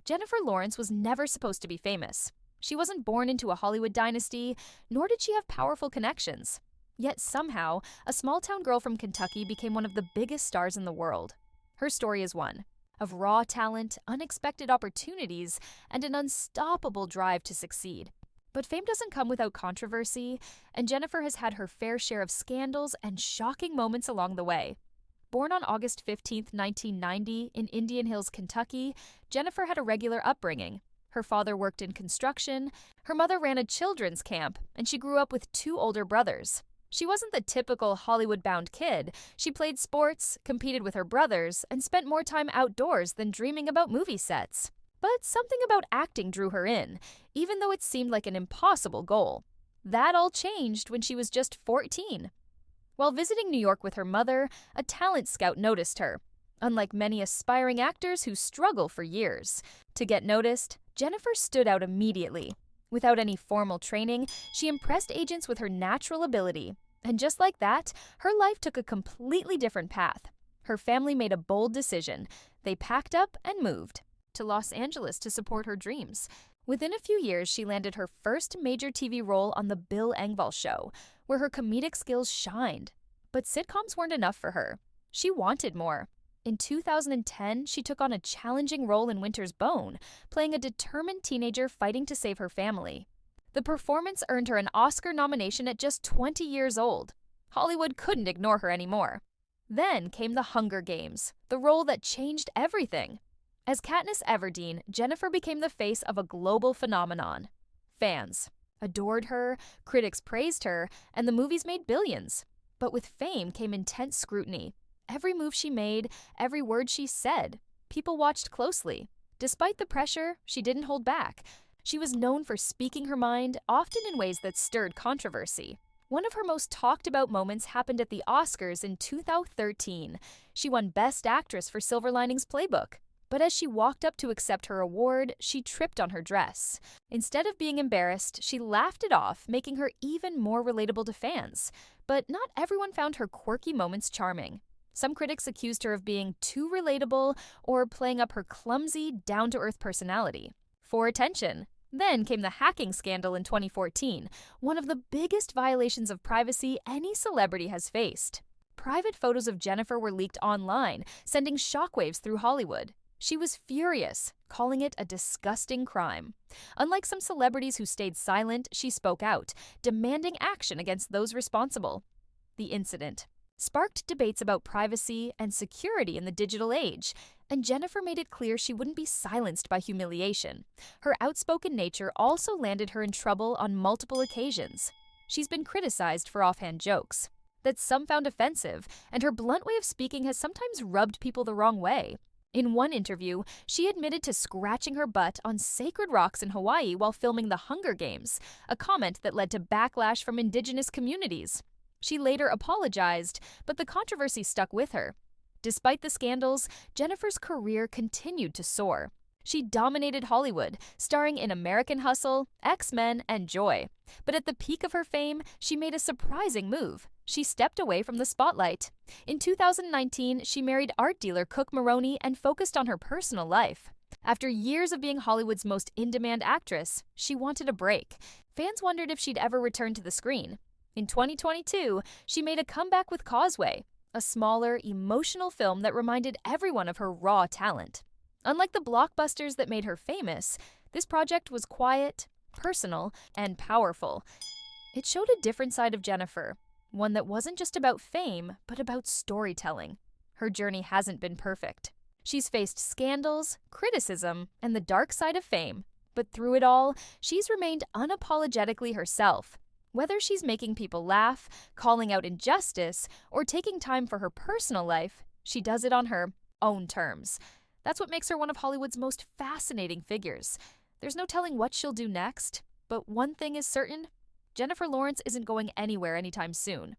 Jennifer Lawrence was never supposed to be famous. She wasn't born into a Hollywood dynasty, nor did she have powerful connections. Yet somehow, a small-town girl from Kentucky became one of the biggest stars in the world. Her story is one of raw talent, unexpected opportunities, and an unstoppable drive to succeed. But fame doesn't come without controversy, and Jennifer has had her fair share of scandals and shocking moments along the way. Born on August 15, 1990, in Indian Hills, Kentucky, Jennifer had a regular upbringing. Her father worked in construction, her mother ran a children's camp, and she grew up with two older brothers. She wasn't the typical Hollywood-bound kid. She played sports, competed with her brothers, and spent more time outdoors than dreaming about movie sets. But something about acting drew her in, even though it seemed like an impossible goal. That all changed when she was just 14. While visiting New York with her mother, a talent scout noticed her. Unlike many aspiring actors who struggle for years to get noticed, Jennifer stood out immediately. Without any formal training, she impressed agents with her natural ability. And just like that, her life took a completely different path. Her family made a bold decision. They packed up and moved to Los Angeles to support her dreams. Within a few years, she landed her first major TV role on The Bill Engvall Show, where her comedic skills shined. But sitcoms weren't enough for her. She wanted more. In 2010, she took on a challenging role in Winter's Bone, playing a determined teenager fighting to save her family. The performance earned her an Oscar nomination at just 20 years old. Hollywood couldn't ignore her anymore. Then came The Hunger Games, the role that changed everything. As Katniss Everdeen, Jennifer became the face of a global phenomenon. Fans adored her, critics praised her, and the movies made billions. But with fame came intense scrutiny. Every move she made, every word she said, people watched closely. Despite the pressure, she didn't hold back. She was known for speaking her mind, often in ways that stirred controversy. One of her most talked about moments happened at the Oscars in 2013. She won Best Actress for Silver Linings Playbook. But as she walked up to accept her award, she tripped on her dress. Instead of being embarrassed, she laughed it off, making her even more relatable to fans. But not everyone found her quirky moments charming. Some critics accused her of being too relatable or playing up her clumsy, down-to-earth personality. For attention. Then came the hacking scandal in 2014, one of the biggest violations of privacy any celebrity has faced. Private photos of Jennifer were leaked online, sending shockwaves through Hollywood. She was furious, calling it a disgusting crime. Unlike some celebrities who stayed silent, she spoke out, demanding action against those responsible. The incident sparked debates about privacy and security in the digital age, and Jennifer made it clear she wouldn't be silenced by humiliation. Her outspoken nature also landed her in trouble on multiple occasions. She's been criticized for offhand jokes that some found offensive, and her blunt way of speaking has sometimes rubbed people the wrong way. In one interview, she admitted to scratching her butt on sacred rocks in Hawaii while filming The Hunger Games, a comment that led to backlash from indigenous communities. She later apologized, but the controversy stuck with her. Despite the scandals, Jennifer's career continued to soar. She dominated Hollywood, starring in American Hustle, X-Men, and Joy. But at the peak of her fame, she made a surprising move. She stepped away from the spotlight. In 2019, she married art dealer Cook Maroney and focused on her personal life. After years of being Hollywood's most in-demand actress, she wanted a break. Fans wondered if she'd ever return to the screen. In 2022, she made a comeback with Causeway, a smaller, emotional film that reminded everyone of her raw talent. Unlike the blockbusters that made her famous, this project was quiet, personal, and powerful. It showed a different side of Jennifer, one that wasn't just about fame, but about storytelling. Her journey hasn't been perfect. She's faced scandals, criticism, and the dark side of fame. But through it all, she's remained unapologetically herself. Whether she's making people laugh, calling out injustice, or taking time for her personal life, she does it on her own terms. That's what makes her one of Hollywood's most fascinating figures. There's no telling what she'll do next, but one thing is certain: Jennifer Lawrence isn't going anywhere anytime soon.